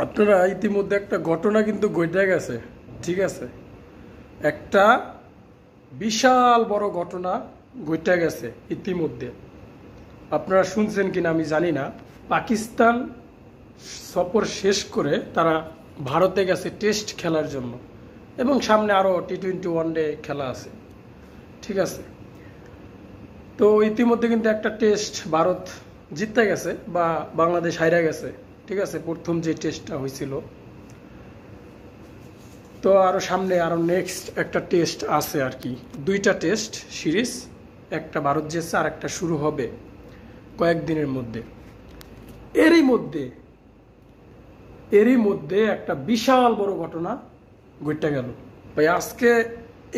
আপনারা ইতিমধ্যে একটা ঘটনা কিন্তু ঘটে গেছে, ঠিক আছে? একটা বিশাল বড় ঘটনা ঘটে গেছে ইতিমধ্যে। আপনারা শুনছেন কিনা আমি জানি না। পাকিস্তান সফর শেষ করে তারা ভারতে গেছে টেস্ট খেলার জন্য, এবং সামনে আরও T20 ওয়ানডে খেলা আছে, ঠিক আছে? তো ইতিমধ্যে কিন্তু একটা টেস্ট ভারত জিততে গেছে বা বাংলাদেশ হাইরা গেছে, ঠিক আছে, প্রথম যে টেস্টটা হয়েছিল। তো আরও সামনে আরও নেক্সট একটা টেস্ট আছে আর কি, দুইটা টেস্ট সিরিজ, একটা ভারত জিতছে আর একটা শুরু হবে কয়েকদিনের মধ্যে। এরই মধ্যে একটা বিশাল বড় ঘটনা ঘটে গেল ভাই। আজকে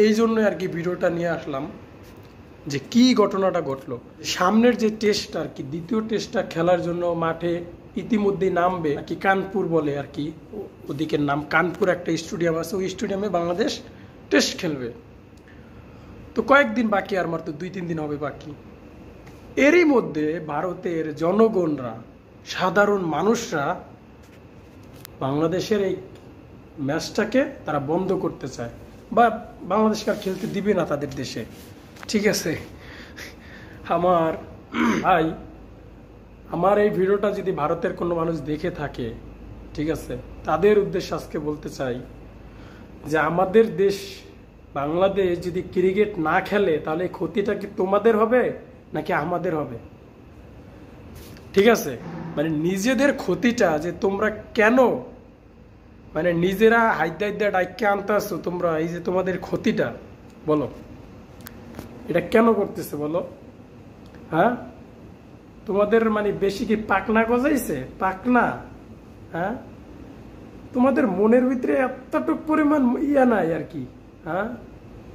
এই জন্য আর কি ভিডিওটা নিয়ে আসলাম, যে কি ঘটনাটা ঘটলো। সামনের যে টেস্ট আর কি, দ্বিতীয় টেস্টটা খেলার জন্য মাঠে ইতিমধ্যেই নামবে আর কি, কানপুর বলে আর কি, ওদিকের নাম কানপুর, একটা স্টেডিয়াম আছে, ওই স্টেডিয়ামে বাংলাদেশ টেস্ট খেলবে। তো কয়েকদিন বাকি, আর মাত্র 2-3 দিন হবে বাকি। এরই মধ্যে ভারতের জনগণরা, সাধারণ মানুষরা বাংলাদেশের এই ম্যাচটাকে তারা বন্ধ করতে চায়, বা বাংলাদেশকে আর খেলতে দিবে না তাদের দেশে, ঠিক আছে? আমার ভাই, আমার এই ভিডিওটা যদি ভারতের কোনো মানুষ দেখে থাকে, ঠিক আছে, তাদের উদ্দেশ্যে আজকে বলতে চাই যে আমাদের দেশ বাংলাদেশ যদি ক্রিকেট না খেলে, তাহলে ক্ষতিটা কি তোমাদের হবে নাকি আমাদের হবে? ঠিক আছে, মানে নিজেদের ক্ষতিটা যে তোমরা কেন, মানে নিজেরা হাইদা ডাইকে আনতে আসছো তোমরা, এই যে তোমাদের ক্ষতিটা বলো, এটা কেন করতেছে বলো? হ্যাঁ, তোমাদের মানে বেশি কি পাকনা গজাইছে? পাকনা? হ্যাঁ, তোমাদের মনের ভিতরে এতটুক পরিমাণ ইয়া নাই আর কি, হ্যাঁ,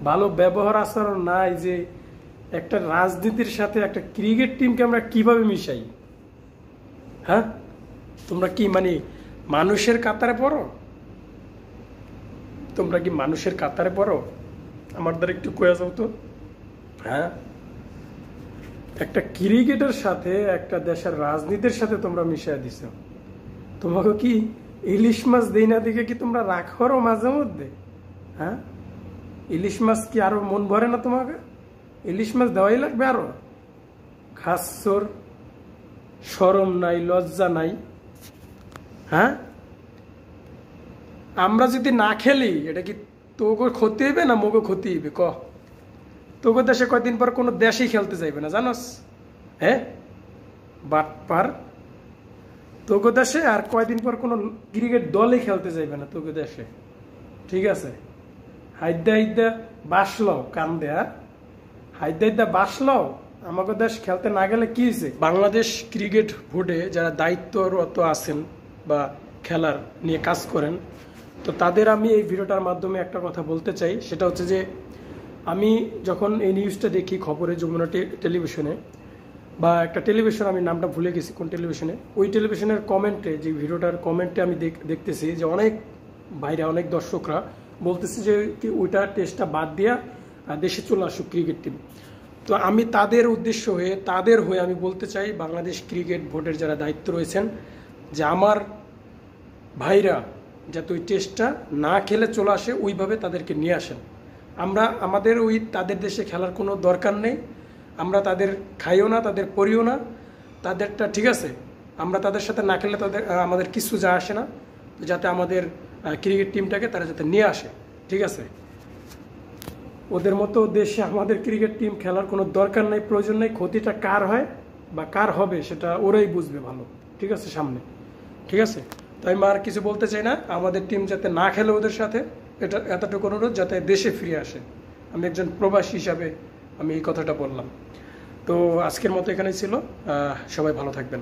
ভালো ব্যবহার আচরণ নাই, যে একটা রাজনীতির সাথে একটা ক্রিকেট টিমকে আমরা কিভাবে মিশাই? হ্যাঁ, তোমরা কি মানে মানুষের কাতারে পড়ো? তোমরা কি মানুষের কাতারে পড়ো? আমার দ্বারা একটু কয়ে যাও তো। হ্যাঁ, একটা ক্রিকেটের সাথে একটা দেশের রাজনীতির সাথে তোমরা মিশিয়ে দিছ। তোমাকে কি ইলিশ মাছ দেই না দিকে কি তোমরা রাখো মাঝে মধ্যে? হ্যাঁ, ইলিশ মাছ কি আরো মন ভরে না তোমাকে? ইলিশ মাছ দেওয়াই লাগবে আরো? খাসর, শরম নাই, লজ্জা নাই? হ্যাঁ, আমরা যদি না খেলি, এটা কি তোকে ক্ষতি হইবে না মোকে ক্ষতি হইবে? ক, তোকে দেশে কয়দিন পর কোনো দেশেই খেলতে যাইবে না, জানোস? হ্যাঁ, বাটপার, তোকে দেশে আর কয়দিন পর কোনো ক্রিকেট দলই খেলতে যাইবে না তোকে দেশে, ঠিক আছে? হাইদা বাসলো কান দেয়া, হাইদা বাসলো, আমাকে দেশ খেলতে না গেলে কি হয়েছে? বাংলাদেশ ক্রিকেট বোর্ডে যারা দায়িত্বরত আছেন বা খেলার নিয়ে কাজ করেন, তো তাদের আমি এই ভিডিওটার মাধ্যমে একটা কথা বলতে চাই। সেটা হচ্ছে যে আমি যখন এই নিউজটা দেখি খবরে, যমুনা টেলিভিশনে, বা একটা টেলিভিশন, আমি নামটা ভুলে গেছি কোন টেলিভিশনে, ওই টেলিভিশনের কমেন্টে, যে ভিডিওটার কমেন্টে আমি দেখতেছি যে অনেক ভাইরা, অনেক দর্শকরা বলতেছে যে ওইটা টেস্টটা বাদ দিয়া দেশে চলে আসুক ক্রিকেট টিম। তো আমি তাদের উদ্দেশ্য হয়ে, তাদের হয়ে আমি বলতে চাই, বাংলাদেশ ক্রিকেট বোর্ডের যারা দায়িত্ব রয়েছেন, যে আমার ভাইরা যাতে ওই টেস্টটা না খেলে চলে আসে, ওইভাবে তাদেরকে নিয়ে আসেন। আমাদের ওই তাদের দেশে খেলার কোনো দরকার নেই, আমরা তাদের খাইও না, তাদের পড়িও না, তাদেরটা ঠিক আছে, আমরা তাদের সাথে না খেলে আমাদের কিছু যা আসে না। যাতে আমাদের ক্রিকেট টিমটাকে তারা যাতে নিয়ে আসে, ঠিক আছে? ওদের মতো দেশে আমাদের ক্রিকেট টিম খেলার কোনো দরকার নেই, প্রয়োজন নেই। ক্ষতিটা কার হয় বা কার হবে সেটা ওরাই বুঝবে ভালো, ঠিক আছে, সামনে, ঠিক আছে? তাই আমি আর কিছু বলতে চাই না, আমাদের টিম যাতে না খেলে ওদের সাথে, এটা এতটুকু অনুরোধ, যাতে দেশে ফিরে আসে। আমি একজন প্রবাসী হিসাবে আমি এই কথাটা বললাম। তো আজকের মতো এখানেই ছিল, সবাই ভালো থাকবেন।